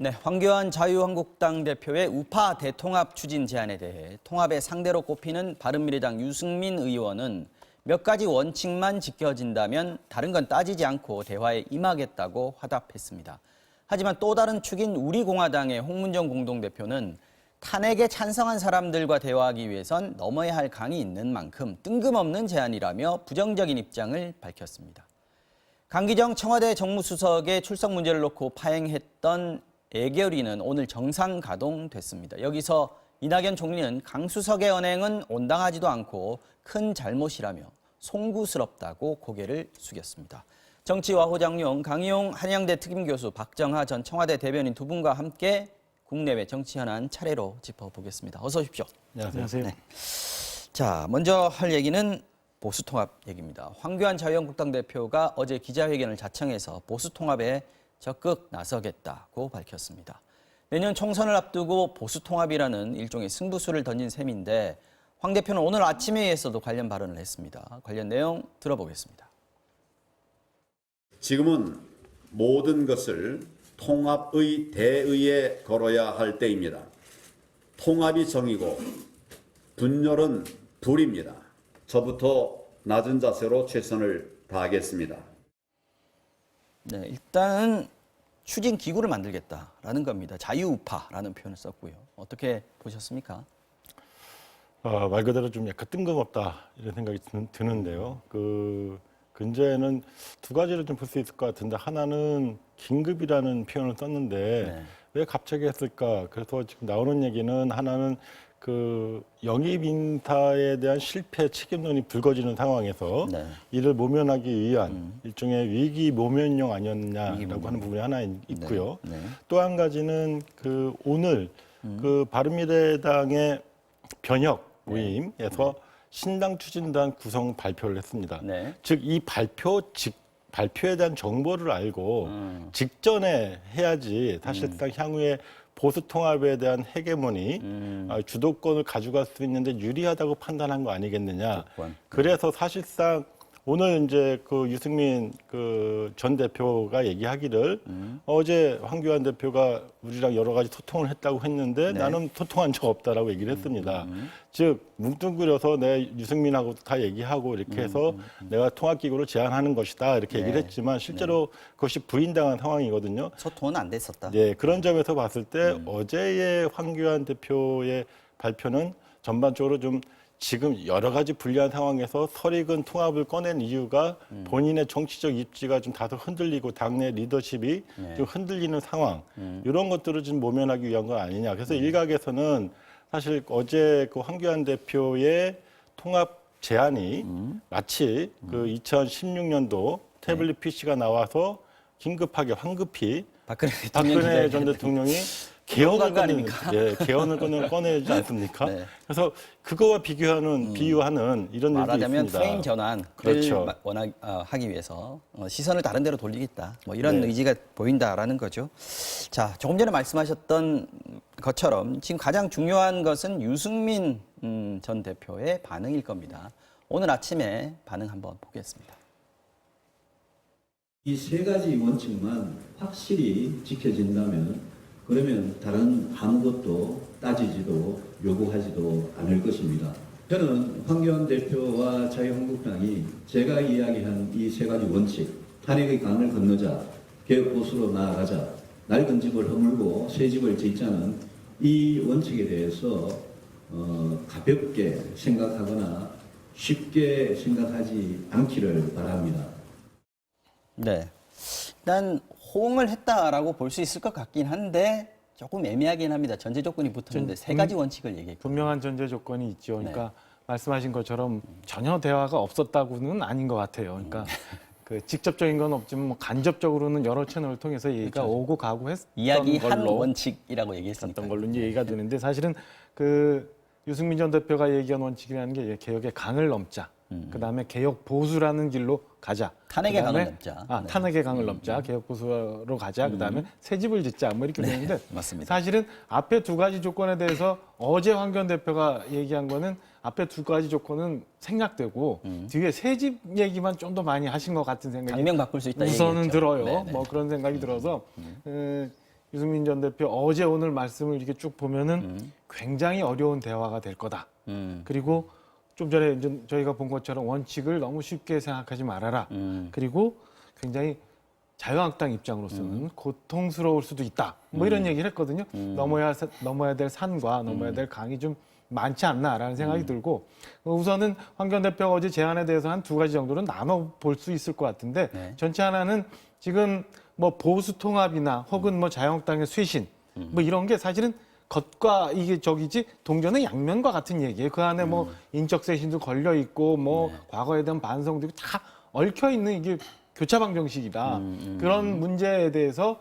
네, 황교안 자유한국당 대표의 우파 대통합 추진 제안에 대해 통합의 상대로 꼽히는 바른미래당 유승민 의원은 몇 가지 원칙만 지켜진다면 다른 건 따지지 않고 대화에 임하겠다고 화답했습니다. 하지만 또 다른 축인 우리공화당의 홍문정 공동대표는 탄핵에 찬성한 사람들과 대화하기 위해선 넘어야 할 강이 있는 만큼 뜬금없는 제안이라며 부정적인 입장을 밝혔습니다. 강기정 청와대 정무수석의 출석 문제를 놓고 파행했던 애결위는 오늘 정상 가동됐습니다. 여기서 이낙연 총리는 강 수석의 언행은 온당하지도 않고 큰 잘못이라며 송구스럽다고 고개를 숙였습니다. 정치와호장용 강희용 한양대 특임교수 박정하 전 청와대 대변인 두 분과 함께 국내외 정치 현안 차례로 짚어보겠습니다. 어서 오십시오. 안녕하세요. 네. 자, 먼저 할 얘기는 보수통합 얘기입니다. 황교안 자유한국당 대표가 어제 기자회견을 자청해서 보수통합에 적극 나서겠다고 밝혔습니다. 내년 총선을 앞두고 보수통합이라는 일종의 승부수를 던진 셈인데 황 대표는 오늘 아침 회의에서도 관련 발언을 했습니다. 관련 내용 들어보겠습니다. 지금은 모든 것을 통합의 대의에 걸어야 할 때입니다. 통합이 정이고 분열은 불입니다. 저부터 낮은 자세로 최선을 다하겠습니다. 네, 일단은 추진 기구를 만들겠다라는 겁니다. 자유우파라는 표현을 썼고요. 어떻게 보셨습니까? 말 그대로 좀 약간 뜬금없다 이런 생각이 드는데요. 근저에는 두 가지를 좀 볼 수 있을 것 같은데 하나는 긴급이라는 표현을 썼는데 왜 갑자기 했을까? 그래서 지금 나오는 얘기는 하나는 영입 인사에 대한 실패 책임론이 불거지는 상황에서 이를 모면하기 위한 일종의 위기 모면용 아니었냐라고 하는 부분이 하나 있고요. 또 한 가지는 오늘 바른미래당의 변혁 모임에서 신당 추진단 구성 발표를 했습니다. 즉 이 발표에 대한 정보를 알고 직전에 해야지 사실상 향후에 보수 통합에 대한 헤게모니, 주도권을 가져갈 수 있는데 유리하다고 판단한 거 아니겠느냐. 그래서 사실상 오늘 이제 유승민 전 대표가 얘기하기를 어제 황교안 대표가 우리랑 여러 가지 소통을 했다고 했는데 나는 소통한 적 없다라고 얘기를 했습니다. 즉 뭉뚱그려서 내 유승민하고 다 얘기하고 이렇게 해서 내가 통합기구를 제안하는 것이다 이렇게 얘기를 했지만 실제로 그것이 부인당한 상황이거든요. 소통은 안 됐었다. 네, 그런 점에서 봤을 때 어제의 황교안 대표의 발표는 전반적으로 좀 지금 여러 가지 불리한 상황에서 설익은 통합을 꺼낸 이유가 본인의 정치적 입지가 좀 다소 흔들리고 당내 리더십이 좀 흔들리는 상황 이런 것들을 좀 모면하기 위한 건 아니냐. 그래서 일각에서는 사실 어제 황교안 대표의 통합 제안이 마치 2016년도 태블릿 PC가 나와서 긴급하게 황급히 박근혜 전 대통령이 개헌을 꺼내지 않습니까? 그래서 그거와 비유하는 이런 일도 있습니다. 말하자면 프레임 전환을 그렇죠. 원하기 하기 위해서 시선을 다른 데로 돌리겠다. 뭐 이런 의지가 보인다라는 거죠. 자, 조금 전에 말씀하셨던 것처럼 지금 가장 중요한 것은 유승민 전 대표의 반응일 겁니다. 오늘 아침에 반응 한번 보겠습니다. 이 세 가지 원칙만 확실히 지켜진다면 그러면 다른 아무것도 따지지도 요구하지도 않을 것입니다. 저는 황교안 대표와 자유한국당이 제가 이야기한 이 세 가지 원칙, 탄핵의 강을 건너자, 개혁보수로 나아가자, 낡은 집을 허물고 새 집을 짓자는 이 원칙에 대해서 가볍게 생각하거나 쉽게 생각하지 않기를 바랍니다. 네, 일단 호응을 했다라고 볼 수 있을 것 같긴 한데 조금 애매하긴 합니다. 전제 조건이 붙었는데 세 가지 원칙을 얘기했거든요. 분명한 전제 조건이 있죠. 그러니까 말씀하신 것처럼 전혀 대화가 없었다고는 아닌 것 같아요. 그러니까 직접적인 건 없지만 간접적으로는 여러 채널을 통해서 얘기가 오고 가고 했던 이야기한 걸로 원칙이라고 얘기했으니까. 걸로 이제 얘기가 되는데 사실은 유승민 전 대표가 얘기한 원칙이라는 게 개혁의 강을 넘자. 그다음에 개혁 보수라는 길로 가자. 탄핵의 강을 넘자. 탄핵의 강을 넘자. 개혁 보수로 가자. 그다음에 새 집을 짓자. 뭐 이렇게 되는데 맞습니다. 사실은 앞에 두 가지 조건에 대해서 어제 황교안 대표가 얘기한 거는 앞에 두 가지 조건은 생략되고 뒤에 새 집 얘기만 좀 더 많이 하신 것 같은 생각이 당명 바꿀 수 있다 우선은 얘기했죠. 들어요. 네네. 뭐 그런 생각이 들어서 유승민 전 대표 어제 오늘 말씀을 이렇게 쭉 보면은 굉장히 어려운 대화가 될 거다. 그리고 좀 전에 이제 저희가 본 것처럼 원칙을 너무 쉽게 생각하지 말아라. 그리고 굉장히 자유한국당 입장으로서는 고통스러울 수도 있다. 뭐 이런 얘기를 했거든요. 넘어야 될 산과 넘어야 될 강이 좀 많지 않나라는 생각이 들고 우선은 황교안 대표가 어제 제안에 대해서 한 두 가지 정도는 나눠 볼 수 있을 것 같은데 전체 하나는 지금 뭐 보수 통합이나 혹은 뭐 자유한국당의 쇄신 뭐 이런 게 사실은 겉과 이게 저기지 동전의 양면과 같은 얘기예요. 그 안에 뭐 인적 쇄신도 걸려 있고 뭐 과거에 대한 반성도 있고 다 얽혀 있는 이게 교차 방정식이다. 그런 문제에 대해서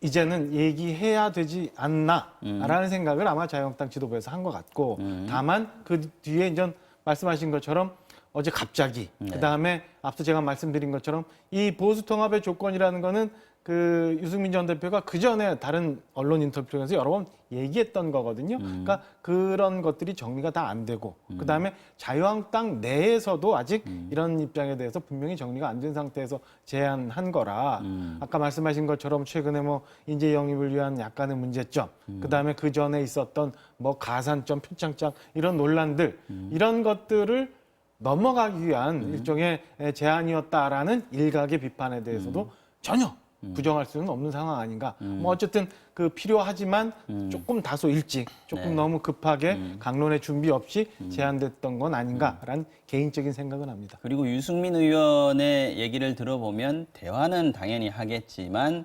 이제는 얘기해야 되지 않나라는 생각을 아마 자유한국당 지도부에서 한 것 같고 다만 그 뒤에 이제 말씀하신 것처럼 어제 갑자기 그다음에 앞서 제가 말씀드린 것처럼 이 보수 통합의 조건이라는 거는 그 유승민 전 대표가 그 전에 다른 언론 인터뷰 통해서 여러 번 얘기했던 거거든요. 그러니까 그런 것들이 정리가 다 안 되고 그다음에 자유한국당 내에서도 아직 이런 입장에 대해서 분명히 정리가 안 된 상태에서 제안한 거라 아까 말씀하신 것처럼 최근에 뭐 인재 영입을 위한 약간의 문제점 그다음에 그 전에 있었던 뭐 가산점, 표창장 이런 논란들 이런 것들을 넘어가기 위한 일종의 제안이었다라는 일각의 비판에 대해서도 전혀 부정할 수는 없는 상황 아닌가. 뭐 어쨌든 그 필요하지만 조금 다소 일찍, 조금 너무 급하게 강론의 준비 없이 제안됐던 건 아닌가라는 개인적인 생각은 합니다. 그리고 유승민 의원의 얘기를 들어보면 대화는 당연히 하겠지만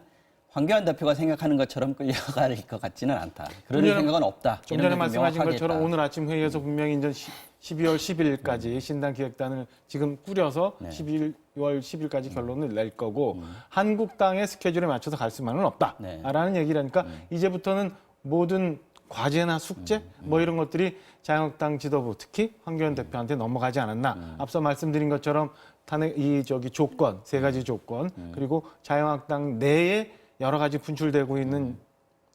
황교안 대표가 생각하는 것처럼 끌려갈 것 같지는 않다. 그런 생각은 없다. 좀 전에 말씀하신 것처럼 오늘 아침 회의에서 분명히 이제 12월 10일까지 신당 기획단을 지금 꾸려서 12월 10일까지 결론을 낼 거고 한국당의 스케줄에 맞춰서 갈 수만은 없다라는 얘기를 하니까 이제부터는 모든 과제나 숙제 뭐 이런 것들이 자유한국당 지도부 특히 황교안 대표한테 넘어가지 않았나. 앞서 말씀드린 것처럼 탄핵 조건 세 가지 조건 그리고 자유한국당 내에 여러 가지 분출되고 있는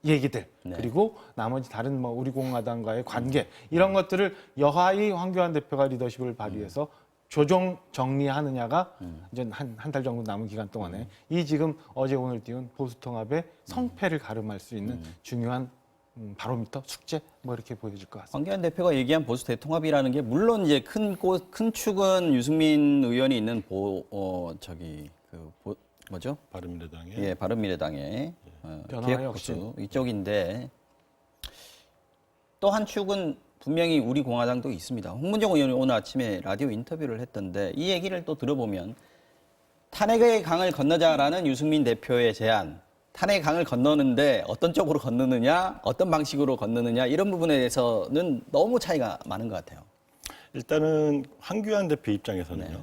얘기들 그리고 나머지 다른 뭐 우리 공화당과의 관계 이런 것들을 여하이 황교안 대표가 리더십을 발휘해서 조정 정리하느냐가 이제 한 달 정도 남은 기간 동안에 이 지금 어제 오늘 띄운 보수 통합의 성패를 가름할 수 있는 중요한 바로미터 숙제 뭐 이렇게 보여질 것 같습니다. 황교안 대표가 얘기한 보수 대통합이라는 게 물론 이제 큰 축은 유승민 의원이 있는 뭐죠? 바른미래당의 예, 바른미래당의 기획보수 이쪽인데 또 한 축은 분명히 우리 공화당도 있습니다. 홍문종 의원이 오늘 아침에 라디오 인터뷰를 했던데 이 얘기를 또 들어보면 탄핵의 강을 건너자라는 유승민 대표의 제안, 탄핵의 강을 건너는데 어떤 쪽으로 건너느냐, 어떤 방식으로 건너느냐 이런 부분에 대해서는 너무 차이가 많은 것 같아요. 일단은 황교안 대표 입장에서는요.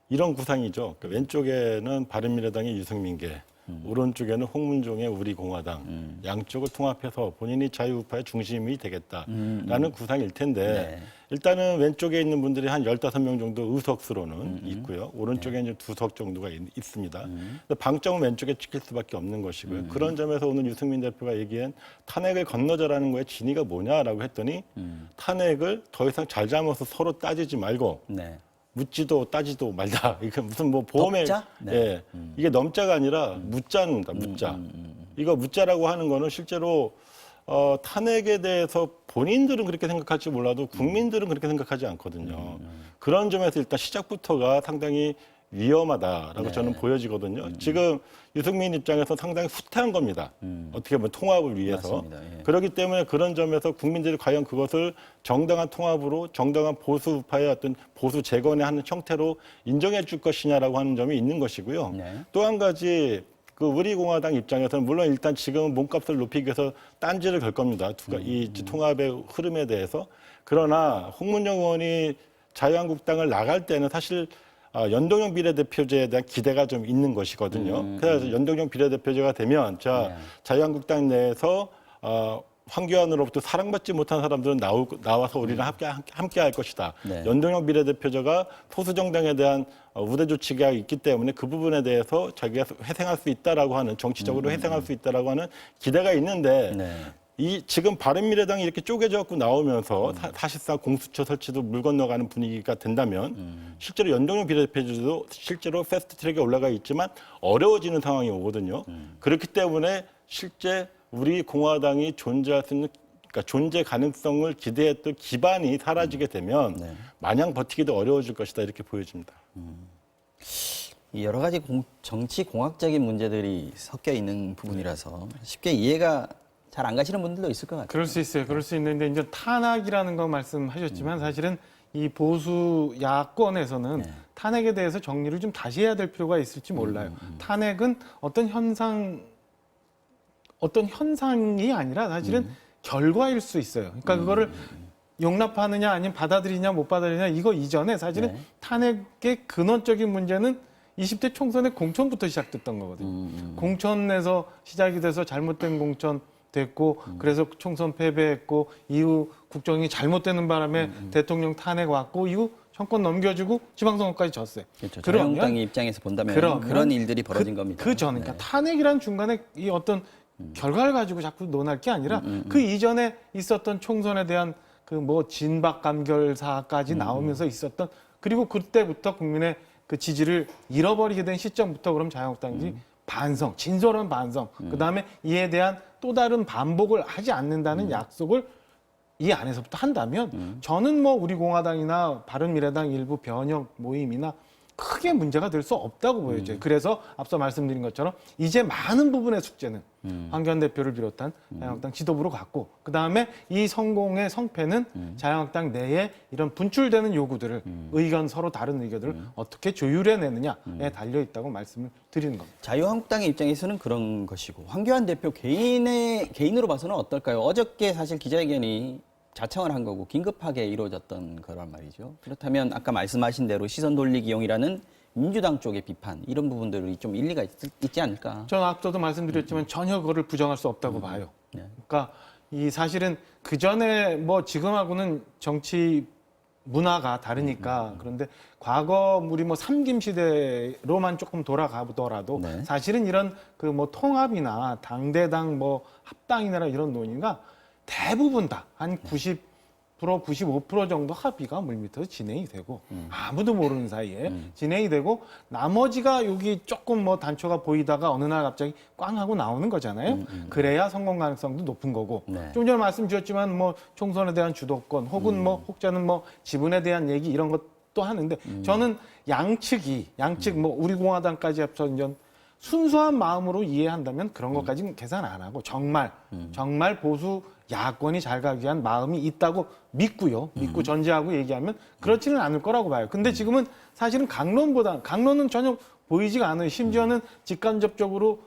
이런 구상이죠. 그러니까 왼쪽에는 바른미래당의 유승민계, 오른쪽에는 홍문종의 우리공화당, 양쪽을 통합해서 본인이 자유우파의 중심이 되겠다라는 구상일 텐데 일단은 왼쪽에 있는 분들이 한 15명 정도 의석수로는 있고요. 오른쪽에 이제 2석 정도가 있습니다. 근데 방점은 왼쪽에 찍힐 수밖에 없는 것이고요. 그런 점에서 오늘 유승민 대표가 얘기한 탄핵을 건너자라는 거에 진위가 뭐냐라고 했더니 탄핵을 더 이상 잘잘못을 서로 따지지 말고 묻지도 따지도 말다. 이게 무슨 뭐 보험에 예, 이게 넘자가 아니라 묻자입니다. 묻자. 이거 묻자라고 하는 거는 실제로 탄핵에 대해서 본인들은 그렇게 생각할지 몰라도 국민들은 그렇게 생각하지 않거든요. 그런 점에서 일단 시작부터가 상당히 위험하다라고 저는 보여지거든요. 지금 유승민 입장에서 상당히 후퇴한 겁니다. 어떻게 보면 통합을 위해서. 그렇기 때문에 그런 점에서 국민들이 과연 그것을 정당한 통합으로 정당한 보수파의 어떤 보수 재건의 하는 형태로 인정해 줄 것이냐라고 하는 점이 있는 것이고요. 또 한 가지 그 우리 공화당 입장에서는 물론 일단 지금 몸값을 높이기 위해서 딴지를 걸 겁니다. 이 통합의 흐름에 대해서. 그러나 홍문종 의원이 자유한국당을 나갈 때는 사실 연동형 비례대표제에 대한 기대가 좀 있는 것이거든요. 그래서 연동형 비례대표제가 되면 자유한국당 내에서 황교안으로부터 사랑받지 못한 사람들은 나와서 우리는 함께 할 것이다. 연동형 비례대표제가 소수정당에 대한 우대 조치가 있기 때문에 그 부분에 대해서 자기가 회생할 수 있다라고 하는 정치적으로 회생할 수 있다라고 하는 기대가 있는데 지금 바른미래당이 이렇게 쪼개져 갖고 나오면서 사실상 공수처 설치도 물 건너가는 분위기가 된다면 실제로 연동형 비례대표제도 실제로 패스트트랙에 올라가 있지만 어려워지는 상황이 오거든요. 그렇기 때문에 실제 우리 공화당이 존재할 수 있는 그러니까 존재 가능성을 기대했던 기반이 사라지게 되면 마냥 버티기도 어려워질 것이다 이렇게 보여집니다. 여러 가지 정치 공학적인 문제들이 섞여 있는 부분이라서 쉽게 이해가 잘 안 가시는 분들도 있을 것 같아요. 그럴 수 있어요. 그럴 수 있는데 이제 탄핵이라는 거 말씀하셨지만 사실은 이 보수 야권에서는 탄핵에 대해서 정리를 좀 다시 해야 될 필요가 있을지 몰라요. 탄핵은 어떤 현상이 아니라 사실은 결과일 수 있어요. 그러니까 그거를 용납하느냐 아니면 받아들이냐 못 받아들이냐 이거 이전에 사실은 탄핵의 근원적인 문제는 20대 총선의 공천부터 시작됐던 거거든요. 공천에서 시작이 돼서 잘못된 공천 됐고 그래서 총선 패배했고 이후 국정이 잘못되는 바람에 대통령 탄핵 왔고 이후 정권 넘겨주고 지방선거까지 졌어요. 그렇죠. 자유한국당 입장에서 본다면 그런 일들이 벌어진 겁니다. 그 전, 그러니까 탄핵이라는 중간에 이 어떤 결과를 가지고 자꾸 논할 게 아니라 그 이전에 있었던 총선에 대한 그 뭐 진박 감결사까지 나오면서 있었던 그리고 그때부터 국민의 그 지지를 잃어버리게 된 시점부터 그럼 자유한국당이 반성, 진솔한 반성, 그 다음에 이에 대한 또 다른 반복을 하지 않는다는 약속을 이 안에서부터 한다면 저는 뭐 우리 공화당이나 바른미래당 일부 변혁 모임이나 크게 문제가 될 수 없다고 보여져요. 그래서 앞서 말씀드린 것처럼 이제 많은 부분의 숙제는 황교안 대표를 비롯한 자유한국당 지도부로 갔고 그다음에 이 성공의 성패는 자유한국당 내에 이런 분출되는 요구들을 서로 다른 의견들을 어떻게 조율해내느냐에 달려있다고 말씀을 드리는 겁니다. 자유한국당의 입장에서는 그런 것이고 황교안 대표 개인으로 봐서는 어떨까요? 어저께 사실 기자회견이 자청을 한 거고 긴급하게 이루어졌던 거란 말이죠. 그렇다면 아까 말씀하신 대로 시선 돌리기용이라는 민주당 쪽의 비판 이런 부분들이 좀 일리가 있지 않을까? 저는 앞서도 말씀드렸지만 전혀 그거를 부정할 수 없다고 봐요. 그러니까 이 사실은 그 전에 뭐 지금하고는 정치 문화가 다르니까 그런데 과거 우리 뭐 삼김 시대로만 조금 돌아가보더라도 사실은 이런 그 뭐 통합이나 당대당 뭐 합당이나 이런 논의가 대부분 다 한 90% 95% 정도 합의가 물밑에서 진행이 되고 아무도 모르는 사이에 진행이 되고 나머지가 여기 조금 뭐 단초가 보이다가 어느 날 갑자기 꽝 하고 나오는 거잖아요. 그래야 성공 가능성도 높은 거고 좀 전에 말씀 주셨지만 뭐 총선에 대한 주도권 혹은 뭐 혹자는 뭐 지분에 대한 얘기 이런 것도 하는데 저는 양측 뭐 우리 공화당까지 합쳐 이제 순수한 마음으로 이해한다면 그런 것까지는 계산 안 하고 정말 보수 야권이 잘 가기 위한 마음이 있다고 믿고요. 믿고 전제하고 얘기하면 그렇지는 않을 거라고 봐요. 근데 지금은 사실은 강론은 전혀 보이지가 않아요. 심지어는 직간접적으로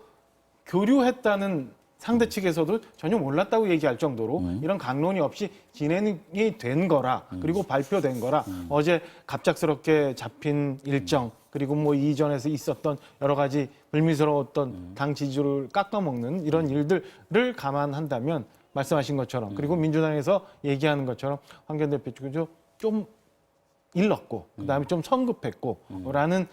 교류했다는 상대 측에서도 전혀 몰랐다고 얘기할 정도로 이런 강론이 없이 진행이 된 거라 그리고 발표된 거라 어제 갑작스럽게 잡힌 일정 그리고 뭐 이전에서 있었던 여러 가지 불미스러웠던 당 지지율을 깎아먹는 이런 일들을 감안한다면 말씀하신 것처럼 그리고 민주당에서 얘기하는 것처럼 황교안 대표 측은 좀 일렀고 그다음에 좀 성급했고 라는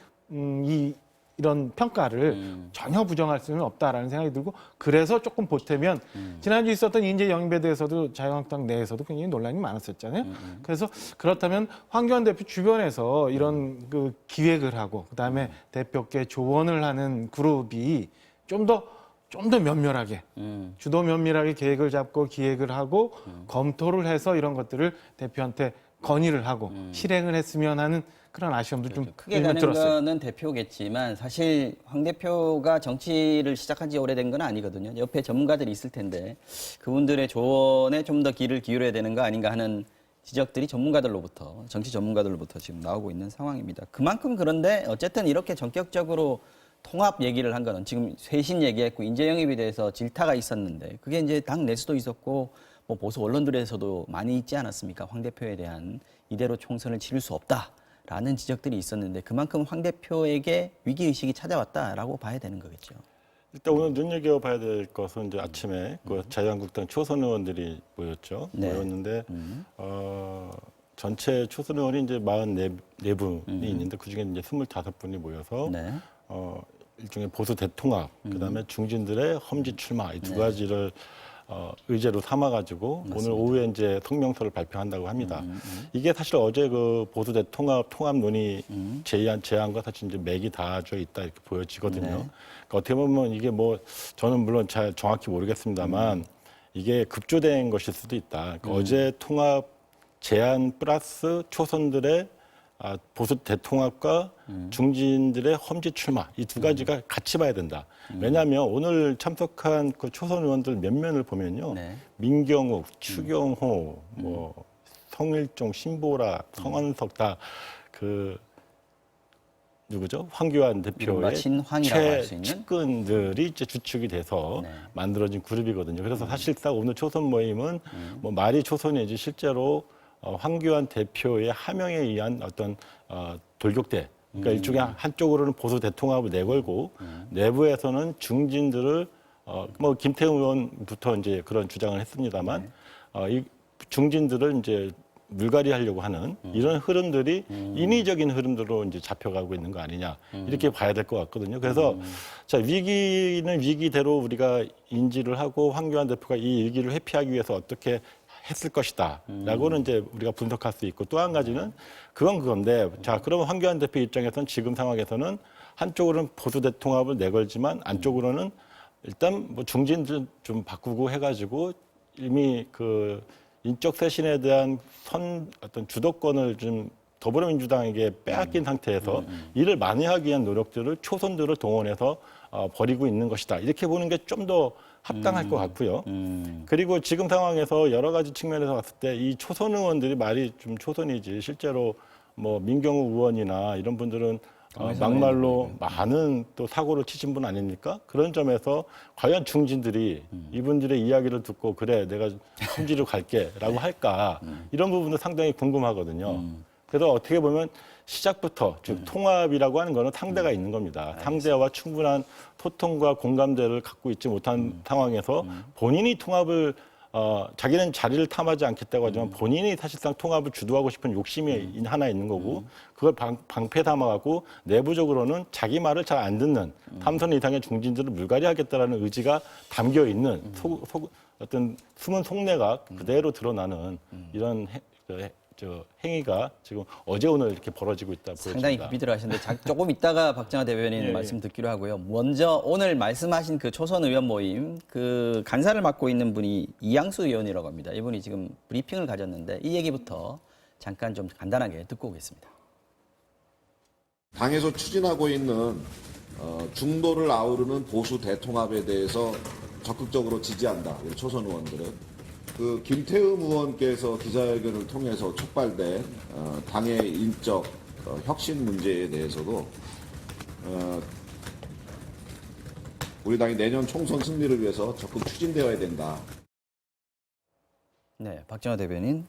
이런 평가를 전혀 부정할 수는 없다라는 생각이 들고 그래서 조금 보태면 지난주 있었던 인재 영입에 대해서도 자유한국당 내에서도 굉장히 논란이 많았었잖아요. 그래서 그렇다면 황교안 대표 주변에서 이런 그 기획을 하고 그다음에 대표께 조언을 하는 그룹이 좀 더 면밀하게 주도 면밀하게 계획을 잡고 기획을 하고 검토를 해서 이런 것들을 대표한테 건의를 하고 실행을 했으면 하는 그런 아쉬움도 좀 크게 가는 들었어요. 거는 대표겠지만 사실 황 대표가 정치를 시작한 지 오래된 건 아니거든요. 옆에 전문가들이 있을 텐데 그분들의 조언에 좀 더 귀를 기울여야 되는 거 아닌가 하는 지적들이 정치 전문가들로부터 지금 나오고 있는 상황입니다. 그만큼 그런데 어쨌든 이렇게 전격적으로 통합 얘기를 한 거는 지금 쇄신 얘기했고 인재 영입에 대해서 질타가 있었는데 그게 이제 당 내에서도 있었고 뭐 보수 언론들에서도 많이 있지 않았습니까? 황 대표에 대한 이대로 총선을 치를 수 없다라는 지적들이 있었는데 그만큼 황 대표에게 위기의식이 찾아왔다라고 봐야 되는 거겠죠. 일단 오늘 눈여겨봐야 될 것은 이제 아침에 그 자유한국당 초선 의원들이 모였죠. 모였는데 전체 초선 의원이 이제 44분이 있는데 그중에 이제 25분이 모여서 일종의 보수 대통합, 그다음에 중진들의 험지 출마 이 두 가지를 의제로 삼아가지고 오늘 오후에 이제 성명서를 발표한다고 합니다. 이게 사실 어제 그 보수 대통합 통합 논의 제안과 사실 이제 맥이 닿아져 있다 이렇게 보여지거든요. 네. 그러니까 어떻게 보면 이게 뭐 저는 물론 잘 정확히 모르겠습니다만 이게 급조된 것일 수도 있다. 그러니까 어제 통합 제안 플러스 초선들의 보수 대통합과 중진들의 험지 출마 이 두 가지가 같이 봐야 된다. 왜냐하면 오늘 참석한 그 초선 의원들 몇 면을 보면요, 네. 민경욱, 추경호, 뭐 성일종, 신보라, 성원석 다 그 누구죠? 황교안 이른바 대표의 친황이라고 할 수 있는? 측근들이 이제 주축이 돼서 네. 만들어진 그룹이거든요. 그래서 사실상 오늘 초선 모임은 뭐 말이 초선이지 실제로 황교안 대표의 하명에 의한 어떤 돌격대. 그러니까 일종의 한쪽으로는 보수 대통합을 내걸고 내부에서는 중진들을 뭐 김태우 의원부터 이제 그런 주장을 했습니다만 이 중진들을 이제 물갈이 하려고 하는 이런 흐름들이 인위적인 흐름들로 이제 잡혀가고 있는 거 아니냐 이렇게 봐야 될 것 같거든요. 그래서 자 위기는 위기대로 우리가 인지를 하고 황교안 대표가 이 위기를 회피하기 위해서 어떻게 했을 것이다라고는 이제 우리가 분석할 수 있고 또 한 가지는 그건 그건데 자 그러면 황교안 대표 입장에서는 지금 상황에서는 한쪽으로는 보수 대통합을 내걸지만 안쪽으로는 일단 뭐 중진들 좀 바꾸고 해가지고 이미 그 인적 쇄신에 대한 어떤 주도권을 좀 더불어민주당에게 빼앗긴 상태에서 이를 만회하기 위한 노력들을 초선들을 동원해서 벌이고 있는 것이다. 이렇게 보는 게 좀 더 합당할 것 같고요. 그리고 지금 상황에서 여러 가지 측면에서 봤을 때 이 초선 의원들이 말이 좀 초선이지 실제로 뭐 민경우 의원이나 이런 분들은 막말로 많은 또 사고를 치신 분 아닙니까? 그런 점에서 과연 중진들이 이분들의 이야기를 듣고 그래 내가 험지로 갈게라고 할까 이런 부분도 상당히 궁금하거든요. 그래서 어떻게 보면 시작부터 즉 통합이라고 하는 거는 상대가 있는 겁니다. 상대와 충분한 소통과 공감대를 갖고 있지 못한 상황에서 본인이 통합을 자기는 자리를 탐하지 않겠다고 하지만 본인이 사실상 통합을 주도하고 싶은 욕심이 하나 있는 거고 그걸 방패 삼아갖고 내부적으로는 자기 말을 잘 안 듣는 삼선 이상의 중진들을 물갈이하겠다라는 의지가 담겨 있는 어떤 숨은 속내가 그대로 드러나는 이런 행위가 지금 어제 오늘 이렇게 벌어지고 있다 보여집니다. 상당히 깊이 들어가셨는데 조금 있다가 박정하 대변인 말씀 듣기로 하고요. 먼저 오늘 말씀하신 그 초선 의원 모임 그 간사를 맡고 있는 분이 이양수 의원이라고 합니다. 이분이 지금 브리핑을 가졌는데 이 얘기부터 잠깐 좀 간단하게 듣고 오겠습니다. 당에서 추진하고 있는 중도를 아우르는 보수 대통합에 대해서 적극적으로 지지한다. 우리 초선 의원들은. 그 김태흠 의원께서 기자회견을 통해서 촉발된 당의 인적 혁신 문제에 대해서도 우리 당이 내년 총선 승리를 위해서 적극 추진되어야 된다. 네, 박정하 대변인.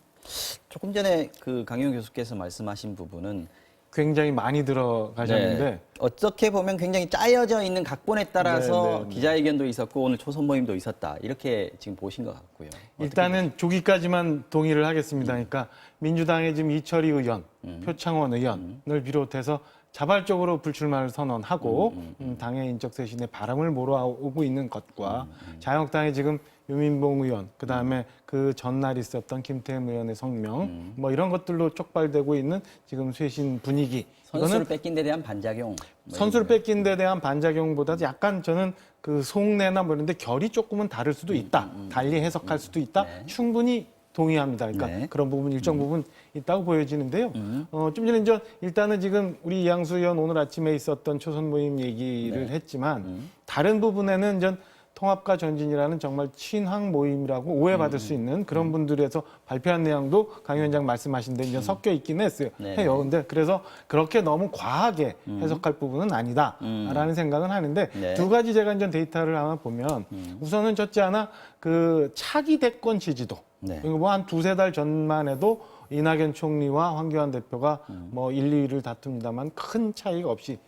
조금 전에 그 강용 교수께서 말씀하신 부분은 굉장히 많이 들어가셨는데 네, 어떻게 보면 굉장히 짜여져 있는 각본에 따라서 기자회견도 있었고 오늘 초선 모임도 있었다. 이렇게 지금 보신 것 같고요. 일단은 조기까지만 동의를 하겠습니다. 그러니까 민주당의 지금 이철희 의원, 표창원 의원을 비롯해서 자발적으로 불출마를 선언하고 당의 인적 쇄신에 바람을 몰아오고 있는 것과 자유한국당의 지금 유민봉 의원, 그다음에 그 전날 있었던 김태흠 의원의 성명, 뭐 이런 것들로 촉발되고 있는 지금 쇄신 분위기. 선수를 뺏긴 데 대한 반작용. 선수를 뺏긴 데 대한 반작용보다 약간 저는 그 속내나 뭐 이런 데 결이 조금은 다를 수도 있다. 달리 해석할 수도 있다. 네. 충분히 동의합니다. 그러니까 네. 그런 부분 일정 부분 있다고 보여지는데요. 좀 전에 이제 일단은 지금 우리 이양수 의원 오늘 아침에 있었던 초선 모임 얘기를 했지만 다른 부분에는 이제 통합과 전진이라는 정말 친황 모임이라고 오해받을 수 있는 그런 분들에서 발표한 내용도 강 위원장 말씀하신 데 이제 섞여 있긴 해요. 근데 그래서 그렇게 너무 과하게 해석할 부분은 아니다라는 생각은 하는데 네. 두 가지 제가 이제 데이터를 하나 보면 우선은 첫째 하나 그 차기 대권 지지도 네. 뭐 한 두세 달 전만 해도 이낙연 총리와 황교안 대표가 뭐 1, 2위를 다툽니다만 큰 차이가 없이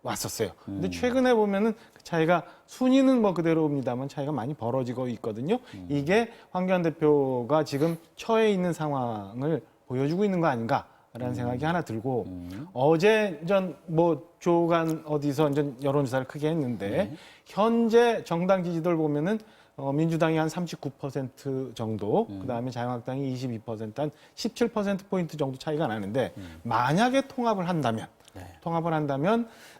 왔었어요. 근데 최근에 보면은 그 차이가 순위는 뭐 그대로입니다만 차이가 많이 벌어지고 있거든요. 이게 황교안 대표가 지금 처해 있는 상황을 보여주고 있는 거 아닌가라는 생각이 하나 들고 어제 전 뭐 조간 어디서 전 여론조사를 크게 했는데 현재 정당 지지도를 보면은 민주당이 한 39% 정도, 그다음에 자유한국당이 22%, 한 17%포인트 정도 차이가 나는데 만약에 통합을 한다면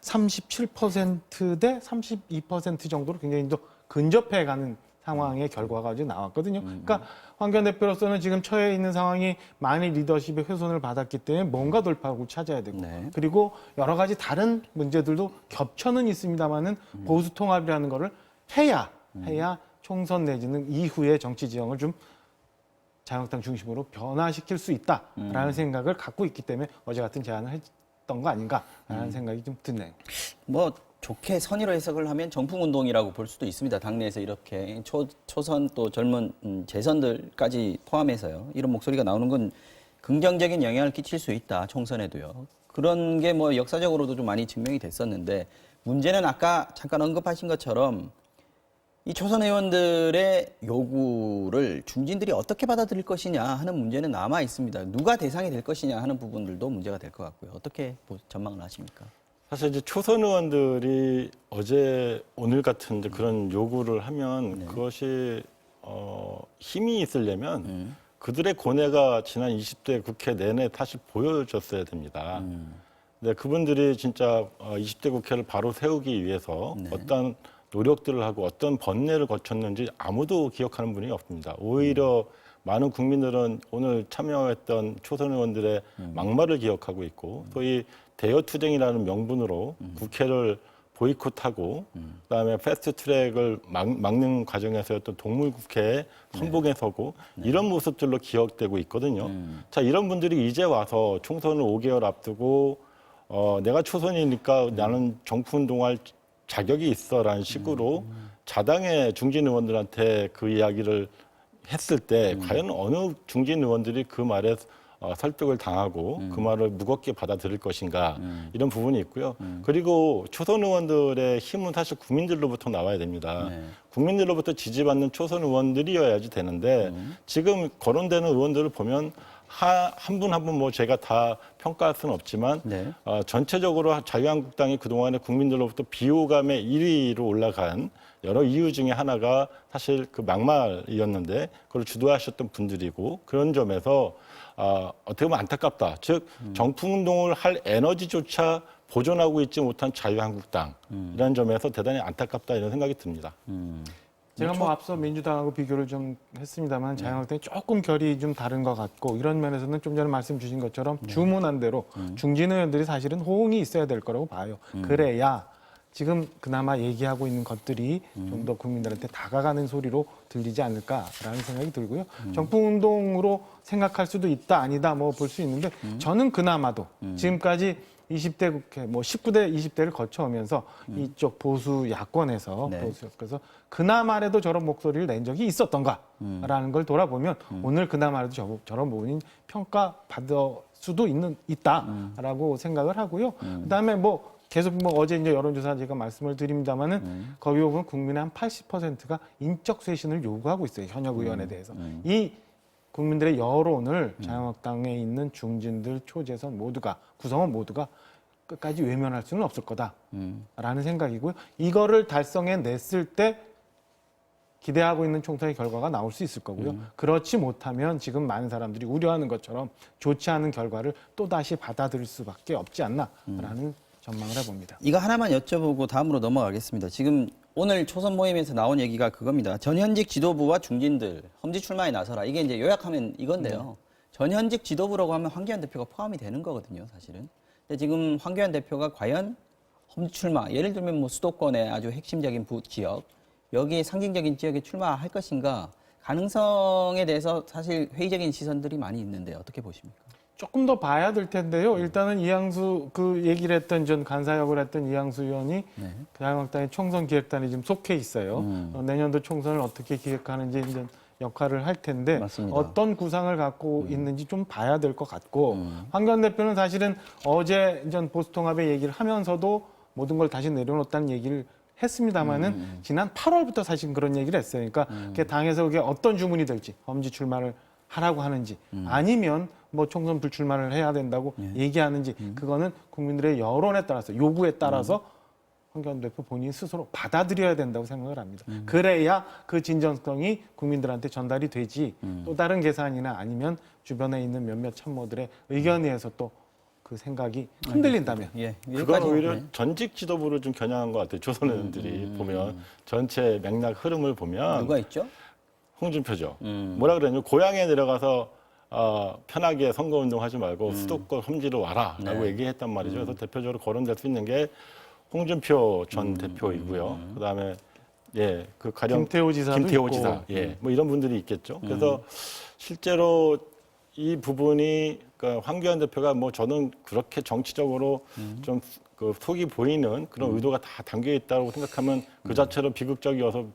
37%대 32% 정도로 굉장히 더 근접해가는 상황의 결과가 이제 나왔거든요. 그러니까 황교안 대표로서는 지금 처해 있는 상황이 많이 리더십의 훼손을 받았기 때문에 뭔가 돌파구를 찾아야 되고 그리고 여러 가지 다른 문제들도 겹쳐는 있습니다만은 보수 통합이라는 거를 해야 총선 내지는 이후의 정치 지형을 좀 자유한국당 중심으로 변화시킬 수 있다라는 생각을 갖고 있기 때문에 어제 같은 제안을 했던 거 아닌가라는 생각이 좀 드네요. 뭐 좋게 선의로 해석을 하면 정풍운동이라고 볼 수도 있습니다. 당내에서 이렇게 초선 또 젊은 재선들까지 포함해서요. 이런 목소리가 나오는 건 긍정적인 영향을 끼칠 수 있다. 총선에도요. 그런 게 뭐 역사적으로도 좀 많이 증명이 됐었는데 문제는 아까 잠깐 언급하신 것처럼 이 초선 의원들의 요구를 중진들이 어떻게 받아들일 것이냐 하는 문제는 남아 있습니다. 누가 대상이 될 것이냐 하는 부분들도 문제가 될 것 같고요. 어떻게 전망을 하십니까? 사실 이제 초선 의원들이 어제 오늘 같은 이제 그런 요구를 하면 그것이 힘이 있으려면 그들의 고뇌가 지난 20대 국회 내내 다시 보여줬어야 됩니다. 근데 그분들이 진짜 20대 국회를 바로 세우기 위해서 어떤 노력들을 하고 어떤 번뇌를 거쳤는지 아무도 기억하는 분이 없습니다. 오히려 많은 국민들은 오늘 참여했던 초선 의원들의 막말을 기억하고 있고 소위 대여투쟁이라는 명분으로 국회를 보이콧하고 그다음에 패스트트랙을 막는 과정에서 어떤 동물국회에 선봉에 서고 이런 모습들로 기억되고 있거든요. 자, 이런 분들이 이제 와서 총선을 5개월 앞두고 내가 초선이니까 나는 정풍운동할 자격이 있어라는 식으로 자당의 중진 의원들한테 그 이야기를 했을 때 과연 어느 중진 의원들이 그 말에 설득을 당하고 그 말을 무겁게 받아들일 것인가 이런 부분이 있고요. 그리고 초선 의원들의 힘은 사실 국민들로부터 나와야 됩니다. 국민들로부터 지지받는 초선 의원들이어야지 되는데 지금 거론되는 의원들을 보면 한 분 한 분 뭐 제가 다 평가할 수는 없지만 전체적으로 자유한국당이 그동안에 국민들로부터 비호감의 1위로 올라간 여러 이유 중에 하나가 사실 그 막말이었는데 그걸 주도하셨던 분들이고 그런 점에서 어떻게 보면 안타깝다. 즉 정풍운동을 할 에너지조차 보존하고 있지 못한 자유한국당이라는 점에서 대단히 안타깝다 이런 생각이 듭니다. 제가 뭐 앞서 민주당하고 비교를 좀 했습니다만 자유한국당이 조금 결이 좀 다른 것 같고 이런 면에서는 좀 전에 말씀 주신 것처럼 주문한 대로 중진 의원들이 사실은 호응이 있어야 될 거라고 봐요. 그래야 지금 그나마 얘기하고 있는 것들이 좀 더 국민들한테 다가가는 소리로 들리지 않을까라는 생각이 들고요. 정풍운동으로 생각할 수도 있다 아니다 뭐 볼 수 있는데 저는 그나마도 지금까지 20대 국회, 뭐 19대, 20대를 거쳐오면서 이쪽 보수 야권에서 그래서 그나마라도 저런 목소리를 낸 적이 있었던가라는 걸 돌아보면 오늘 그나마라도 저런 부분이 평가받을 수도 있다라고 생각을 하고요. 그다음에 뭐 계속 뭐 어제 이제 여론조사 제가 말씀을 드립니다만은 거기 보면 국민의 한 80%가 인적 쇄신을 요구하고 있어요. 현역 의원에 대해서. 이 국민들의 여론을 자유한국당에 있는 중진들, 초재선 모두가 구성원 모두가 끝까지 외면할 수는 없을 거다라는 생각이고요. 이거를 달성해냈을 때 기대하고 있는 총선의 결과가 나올 수 있을 거고요. 그렇지 못하면 지금 많은 사람들이 우려하는 것처럼 좋지 않은 결과를 또다시 받아들일 수밖에 없지 않나라는 전망을 해봅니다. 이거 하나만 여쭤보고 다음으로 넘어가겠습니다. 지금 오늘 초선 모임에서 나온 얘기가 그겁니다. 전현직 지도부와 중진들 험지 출마에 나서라. 이게 이제 요약하면 이건데요. 전현직 지도부라고 하면 황교안 대표가 포함이 되는 거거든요, 사실은. 근데 지금 황교안 대표가 과연 험지 출마, 예를 들면 뭐 수도권의 아주 핵심적인 지역, 여기에 상징적인 지역에 출마할 것인가 가능성에 대해서 사실 회의적인 시선들이 많이 있는데 어떻게 보십니까? 조금 더 봐야 될 텐데요. 일단은 이양수 그 얘기를 했던 전 간사역을 했던 이양수 의원이 자유한국당의 총선 기획단에 지금 속해 있어요. 내년도 총선을 어떻게 기획하는지 이제 역할을 할 텐데 맞습니다. 어떤 구상을 갖고 있는지 좀 봐야 될 것 같고 황교안 대표는 사실은 어제 전 보수통합의 얘기를 하면서도 모든 걸 다시 내려놓았다는 얘기를 했습니다마는 지난 8월부터 사실 그런 얘기를 했어요. 그러니까 당에서 그게 어떤 주문이 될지 험지 출마를 하라고 하는지 아니면 뭐 총선 불출마를 해야 된다고 얘기하는지 그거는 국민들의 여론에 따라서 요구에 따라서 황교안 대표 본인 스스로 받아들여야 된다고 생각을 합니다. 그래야 그 진정성이 국민들한테 전달이 되지 또 다른 계산이나 아니면 주변에 있는 몇몇 참모들의 의견에 의해서 또 그 생각이 흔들린다면 예, 그건 여기까지. 오히려 네. 전직 지도부를 좀 겨냥한 것 같아요. 조선 의원들이 보면 전체 맥락 흐름을 보면 누가 있죠? 홍준표죠. 뭐라 그러냐면 고향에 내려가서 편하게 선거운동하지 말고 수도권 험지로 와라라고 얘기했단 말이죠. 그래서 대표적으로 거론될 수 있는 게 홍준표 전 대표이고요. 그다음에 예, 그 가령 김태호 지사도 김태호 있고. 지사, 예, 뭐 이런 분들이 있겠죠. 그래서 실제로 이 부분이 그러니까 황교안 대표가 뭐 저는 그렇게 정치적으로 좀 그 속이 보이는 그런 의도가 다 담겨 있다고 생각하면 그 자체로 비극적이어서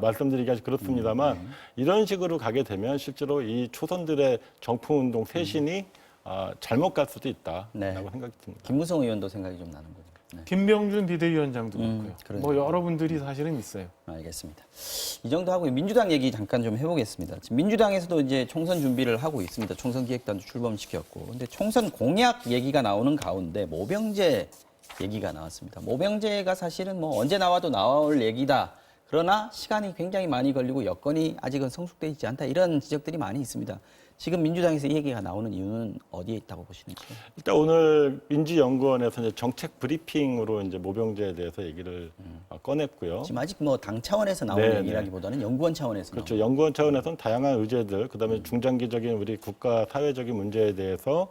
말씀드리기가 그렇습니다만 이런 식으로 가게 되면 실제로 이 초선들의 정풍운동 쇄신이 잘못 갈 수도 있다라고 네. 생각이 듭니다. 김무성 의원도 생각이 좀 나는군요. 네. 김병준 비대위원장도 그렇고요. 그러네요. 뭐 여러분들이 사실은 있어요. 알겠습니다. 이 정도 하고 민주당 얘기 잠깐 좀 해보겠습니다. 지금 민주당에서도 이제 총선 준비를 하고 있습니다. 총선 기획단도 출범시켰고, 근데 총선 공약 얘기가 나오는 가운데 모병제 얘기가 나왔습니다. 모병제가 사실은 뭐 언제 나와도 나올 얘기다. 그러나 시간이 굉장히 많이 걸리고 여건이 아직은 성숙되어 있지 않다. 이런 지적들이 많이 있습니다. 지금 민주당에서 이 얘기가 나오는 이유는 어디에 있다고 보시는지? 일단 오늘 민주연구원에서 이제 정책 브리핑으로 이제 모병제에 대해서 얘기를 꺼냈고요. 지금 아직 뭐 당 차원에서 나오는 네, 얘기라기보다는 연구원 차원에서 그렇죠. 연구원 차원에서는 다양한 의제들, 그다음에 중장기적인 우리 국가 사회적인 문제에 대해서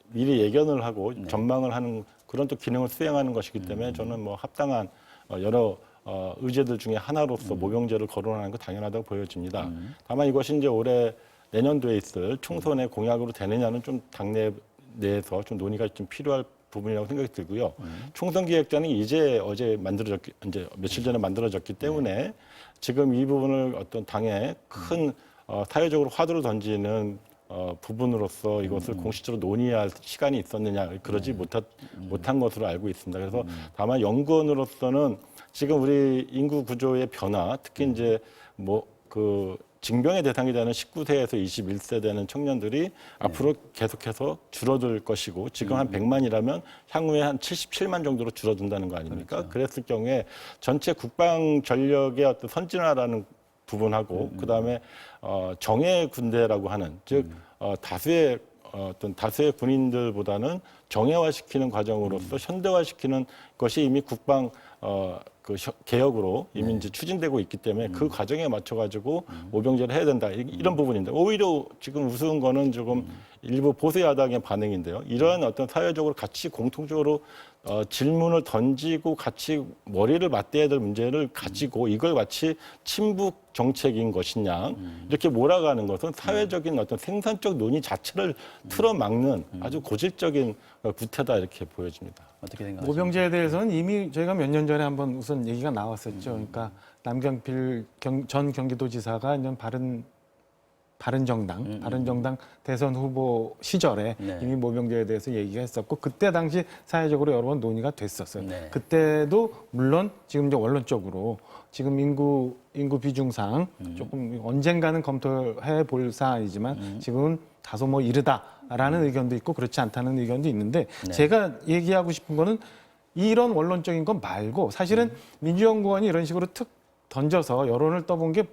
미리 예견을 하고 전망을 하는 그런 또 기능을 수행하는 것이기 때문에 저는 뭐 합당한 여러 의제들 중에 하나로서 모병제를 거론하는 거 당연하다고 보여집니다. 다만 이것이 이제 올해 내년도에 있을 총선의 공약으로 되느냐는 좀 당내 내에서 좀 논의가 좀 필요할 부분이라고 생각이 들고요. 총선 기획단이 이제 이제 며칠 전에 만들어졌기 때문에 지금 이 부분을 어떤 당에 큰 사회적으로 화두를 던지는 부분으로서 이것을 공식적으로 논의할 시간이 있었느냐 그러지 못한 것으로 알고 있습니다. 그래서 다만 연구원으로서는 지금 우리 인구 구조의 변화, 특히 이제 징병의 대상이 되는 19세에서 21세 되는 청년들이 앞으로 계속해서 줄어들 것이고 지금 한 100만이라면 향후에 한 77만 정도로 줄어든다는 거 아닙니까? 그렇죠. 그랬을 경우에 전체 국방 전력의 어떤 선진화라는 부분하고 그다음에 정예 군대라고 하는 즉 다수의 군인들보다는 정예화시키는 과정으로서 현대화시키는 것이 이미 국방 개혁으로 이미 이제 추진되고 있기 때문에 그 과정에 맞춰가지고 모병제를 해야 된다 이런 부분인데 오히려 지금 우스운 거는 조금 일부 보수 야당의 반응인데요. 이러한 어떤 사회적으로 같이 공통적으로 질문을 던지고 같이 머리를 맞대야 될 문제를 가지고 이걸 마치 친북 정책인 것이냐 이렇게 몰아가는 것은 사회적인 어떤 생산적 논의 자체를 틀어막는 아주 고질적인 구태다 이렇게 보여집니다. 어떻게 생각하십니까? 모병제에 대해서는 이미 저희가 몇 년 전에 한번 우선 얘기가 나왔었죠. 그러니까 남경필 전 경기도지사가 이제 바른정당 대선 후보 시절에 네. 이미 모병제에 대해서 얘기가 했었고 그때 당시 사회적으로 여러 번 논의가 됐었어요. 네. 그때도 물론 지금 이제 원론적으로 지금 인구 비중상 조금 언젠가는 검토해 볼 사안이지만 지금은 다소 뭐 이르다라는 의견도 있고 그렇지 않다는 의견도 있는데 네. 제가 얘기하고 싶은 거는 이런 원론적인 건 말고 사실은 민주연구원이 이런 식으로 툭 던져서 여론을 떠본 게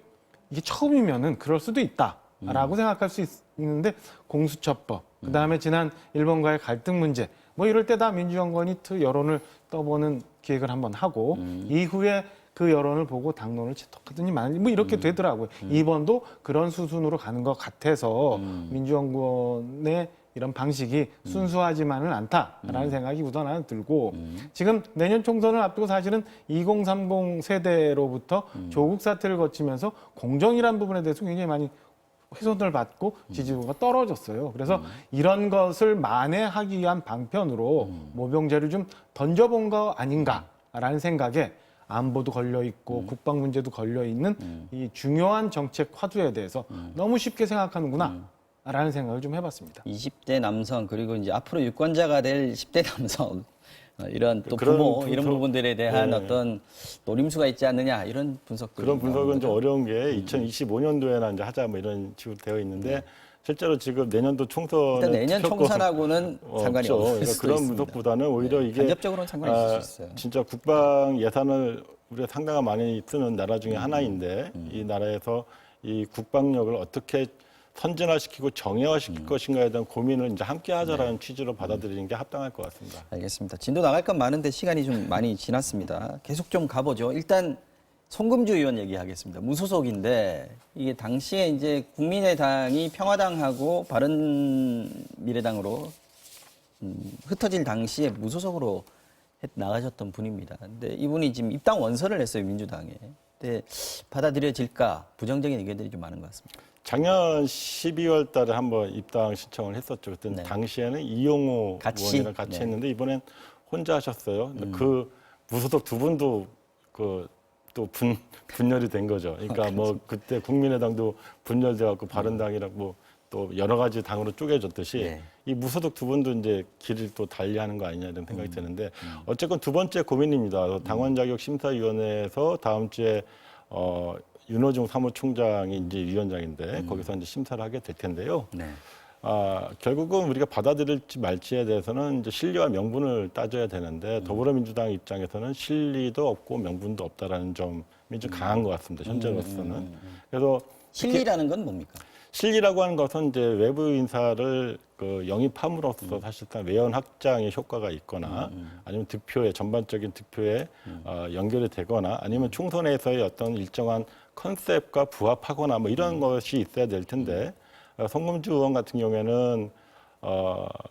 이게 처음이면은 그럴 수도 있다라고 생각할 수 있는데 공수처법, 그다음에 지난 일본과의 갈등 문제 뭐 이럴 때 다 민주연구원이 여론을 떠보는 기획을 한번 하고 이후에 그 여론을 보고 당론을 채택하더니 뭐 이렇게 되더라고요. 이번도 그런 수순으로 가는 것 같아서 민주연구원의 이런 방식이 순수하지만은 않다라는 생각이 우선 하나 들고 지금 내년 총선을 앞두고 사실은 2030 세대로부터 조국 사태를 거치면서 공정이라는 부분에 대해서 굉장히 많이 훼손을 받고 지지도가 떨어졌어요. 그래서 이런 것을 만회하기 위한 방편으로 모병제를 좀 던져본 거 아닌가라는 생각에 안보도 걸려 있고 국방 문제도 걸려 있는 이 중요한 정책 화두에 대해서 너무 쉽게 생각하는구나. 라는 생각을 좀 해봤습니다. 20대 남성 그리고 이제 앞으로 유권자가 될 10대 남성 이런 또 그런 부모 이런 부분들에 대한 네. 어떤 노림수가 있지 않느냐 이런 분석들 그런 분석은 좀 어려운 게 2025년도에나 이제 하자 뭐 이런 식으로 되어 있는데 실제로 지금 내년도 총선에 일단 내년 투표권 총선하고는 상관이 없죠. 없을 그러니까 수도 그런 있습니다. 무속보다는 오히려 네, 이게 간접적으로는 상관이 있을 수 있어요. 진짜 국방 예산을 우리가 상당히 많이 쓰는 나라 중에 하나인데 이 나라에서 이 국방력을 어떻게 선진화시키고 정예화시킬 것인가에 대한 고민을 이제 함께 하자라는 취지로 받아들이는 게 합당할 것 같습니다. 알겠습니다. 진도 나갈 건 많은데 시간이 좀 많이 지났습니다. 계속 좀 가보죠. 일단 송금주 의원 얘기하겠습니다. 무소속인데 이게 당시에 이제 국민의당이 평화당하고 바른미래당으로 흩어질 당시에 무소속으로 나가셨던 분입니다. 근데 이분이 지금 입당 원서를 냈어요, 민주당에. 근데 받아들여질까 부정적인 의견들이 좀 많은 것 같습니다. 작년 12월 달에 한번 입당 신청을 했었죠. 그때 네. 당시에는 이용호 의원이랑 같이 네. 했는데 이번엔 혼자 하셨어요. 근데 그 무소속 두 분도 또 분열이 된 거죠. 그러니까 뭐 그때 국민의당도 분열돼 갖고 바른당이랑 뭐 또 여러 가지 당으로 쪼개졌듯이 네. 이 무소속 두 분도 이제 길을 또 달리하는 거 아니냐 이런 생각이 드는데 어쨌건 두 번째 고민입니다. 당원 자격 심사위원회에서 다음 주에 윤호중 사무총장이 이제 위원장인데 거기서 이제 심사를 하게 될 텐데요. 네. 결국은 우리가 받아들일지 말지에 대해서는 이제 실리와 명분을 따져야 되는데 더불어민주당 입장에서는 실리도 없고 명분도 없다라는 점이 좀 강한 것 같습니다. 현재로서는. 그래서 실리라는 건 뭡니까? 실리라고 하는 것은 이제 외부 인사를 영입함으로써 사실상 외연 확장의 효과가 있거나 아니면 득표에 전반적인 득표에 연결이 되거나 아니면 총선에서의 어떤 일정한 컨셉과 부합하거나 뭐 이런 것이 있어야 될 텐데 송금주 의원 같은 경우에는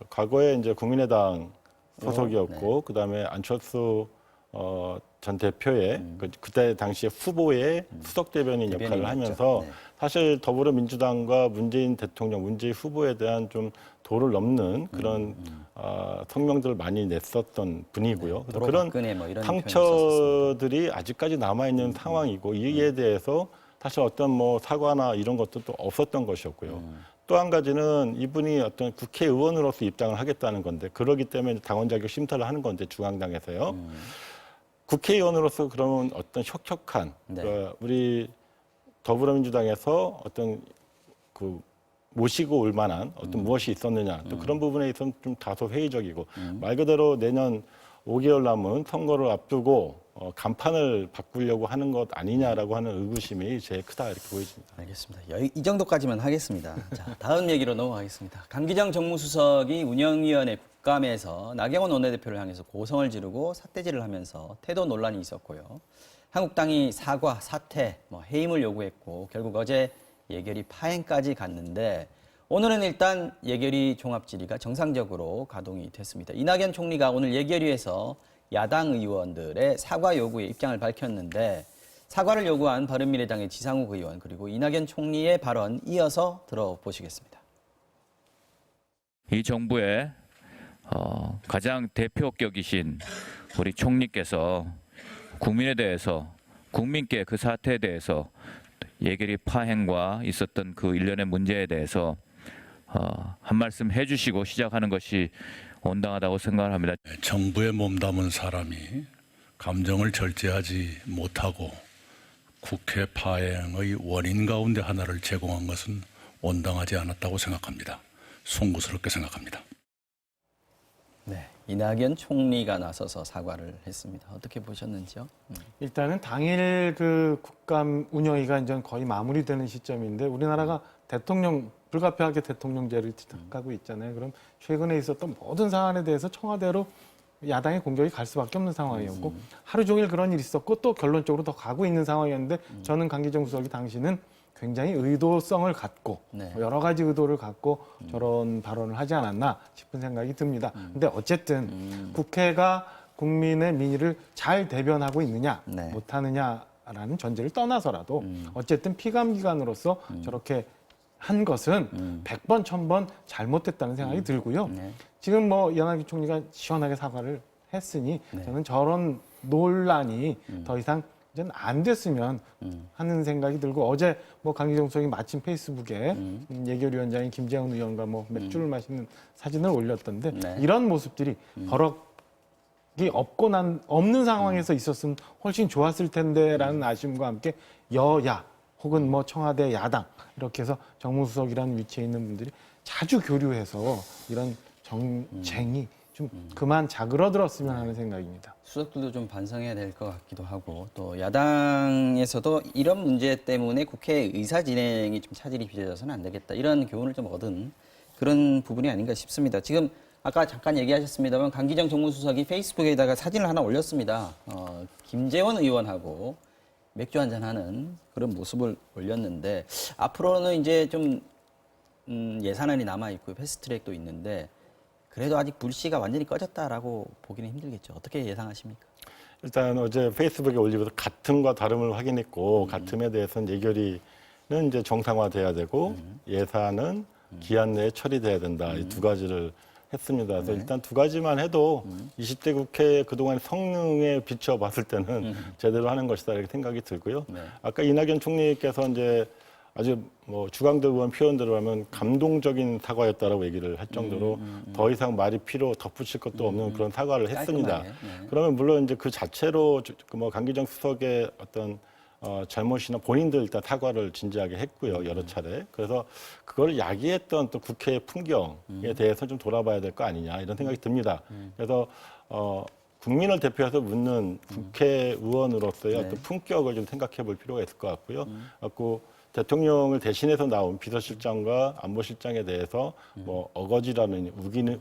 과거에 이제 국민의당 소속이었고 그다음에 안철수 전 대표의 그때 당시에 후보의 수석 대변인 역할을 하면서 네. 사실 더불어민주당과 문재인 대통령, 문재인 후보에 대한 좀 도를 넘는 그런 성명들을 많이 냈었던 분이고요. 그래서 그런 뭐 이런 상처들이 아직까지 남아있는 상황이고 이에 대해서 사실 어떤 뭐 사과나 이런 것도 또 없었던 것이었고요. 또 한 가지는 이분이 어떤 국회의원으로서 입당을 하겠다는 건데 그러기 때문에 당원 자격 심사를 하는 건데 중앙당에서요. 국회의원으로서 그러면 어떤 혁혁한 우리 더불어민주당에서 어떤 그 모시고 올 만한 어떤 무엇이 있었느냐 또 그런 부분에 있어서는 좀 다소 회의적이고 말 그대로 내년 5개월 남은 선거를 앞두고 간판을 바꾸려고 하는 것 아니냐라고 하는 의구심이 제일 크다 이렇게 보여집니다. 알겠습니다. 이 정도까지만 하겠습니다. 자, 다음 얘기로 넘어가겠습니다. 강기정 정무수석이 운영위원회 국감에서 나경원 원내대표를 향해서 고성을 지르고 삿대질을 하면서 태도 논란이 있었고요. 한국당이 사과, 사퇴, 해임을 요구했고 결국 어제 예결위 파행까지 갔는데 오늘은 일단 예결위 종합질의가 정상적으로 가동이 됐습니다. 이낙연 총리가 오늘 예결위에서 야당 의원들의 사과 요구에 입장을 밝혔는데 사과를 요구한 바른미래당의 지상욱 의원 그리고 이낙연 총리의 발언 이어서 들어보시겠습니다. 이 정부의 가장 대표격이신 우리 총리께서 국민에 대해서 국민께 그 사태에 대해서 예결위 파행과 있었던 그 일련의 문제에 대해서 한 말씀 해주시고 시작하는 것이 온당하다고 생각을 합니다. 정부에 몸담은 사람이 감정을 절제하지 못하고 국회 파행의 원인 가운데 하나를 제공한 것은 온당하지 않았다고 생각합니다. 송구스럽게 생각합니다. 네, 이낙연 총리가 나서서 사과를 했습니다. 어떻게 보셨는지요? 일단은 당일 그 국감 운영위가 이제 거의 마무리되는 시점인데 우리나라가 불가피하게 대통령제를 시작하고 있잖아요. 그럼 최근에 있었던 모든 사안에 대해서 청와대로 야당의 공격이 갈 수밖에 없는 상황이었고 하루 종일 그런 일이 있었고 또 결론적으로 더 가고 있는 상황이었는데 저는 강기정 수석이 당시는 굉장히 의도성을 갖고 여러 가지 의도를 갖고 저런 발언을 하지 않았나 싶은 생각이 듭니다. 근데 어쨌든 국회가 국민의 민의를 잘 대변하고 있느냐 못하느냐라는 전제를 떠나서라도 어쨌든 피감기관으로서 저렇게 한 것은 100번, 1000번 잘못됐다는 생각이 들고요. 지금 이낙연 총리가 시원하게 사과를 했으니 저는 저런 논란이 더 이상 이제는 안 됐으면 하는 생각이 들고 어제 강기정 수석이 마침 페이스북에 예결위원장인 김재원 의원과 맥주를 마시는 사진을 올렸던데 이런 모습들이 버럭이 없는 상황에서 있었으면 훨씬 좋았을 텐데라는 아쉬움과 함께 여야 혹은 뭐 청와대 야당 이렇게 해서 정무수석이라는 위치에 있는 분들이 자주 교류해서 이런 정쟁이 좀 그만 자그러들었으면 하는 생각입니다. 수석들도 좀 반성해야 될 것 같기도 하고 또 야당에서도 이런 문제 때문에 국회 의사 진행이 좀 차질이 빚어져서는 안 되겠다 이런 교훈을 좀 얻은 그런 부분이 아닌가 싶습니다. 지금 아까 잠깐 얘기하셨습니다만 강기정 정무수석이 페이스북에다가 사진을 하나 올렸습니다. 김재원 의원하고 맥주 한잔하는 그런 모습을 올렸는데 앞으로는 이제 좀 예산안이 남아 있고 패스트트랙도 있는데 그래도 아직 불씨가 완전히 꺼졌다라고 보기는 힘들겠죠. 어떻게 예상하십니까? 일단 어제 페이스북에 올리면서 같음과 다름을 확인했고 같음에 대해서는 예결위는 이제 정상화돼야 되고 예산은 기한 내에 처리돼야 된다. 이 두 가지를 했습니다. 그래서 일단 두 가지만 해도 20대 국회 그동안 성능에 비춰봤을 때는 제대로 하는 것이다 이렇게 생각이 들고요. 아까 이낙연 총리께서 이제 아주 뭐 주광대 의원 표현대로 하면 감동적인 사과였다라고 얘기를 할 정도로 더 이상 말이 덧붙일 것도 없는 그런 사과를 했습니다. 그러면 물론 이제 그 자체로 뭐 강기정 수석의 어떤 잘못이나 본인들 일단 사과를 진지하게 했고요, 여러 차례. 그래서 그걸 야기했던 또 국회의 풍경에 대해서 좀 돌아봐야 될 거 아니냐 이런 생각이 듭니다. 그래서 국민을 대표해서 묻는 국회의원으로서의 어떤 품격을 좀 생각해 볼 필요가 있을 것 같고요. 그래서 대통령을 대신해서 나온 비서실장과 안보실장에 대해서 뭐 어거지라느니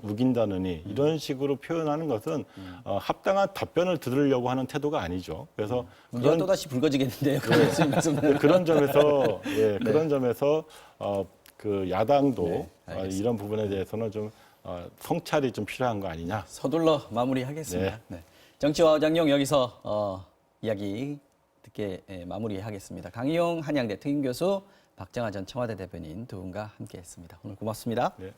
우긴다느니 이런 식으로 표현하는 것은 합당한 답변을 들으려고 하는 태도가 아니죠. 그래서 그런 또다시 불거지겠는데요. 그런 점에서 그런 점에서 그 야당도 이런 부분에 대해서는 좀 성찰이 좀 필요한 거 아니냐. 서둘러 마무리하겠습니다. 네. 정치와 어장용 여기서 이야기 듣게 마무리하겠습니다. 강희용 한양대 특임교수, 박정하 전 청와대 대변인 두 분과 함께했습니다. 오늘 고맙습니다. 네.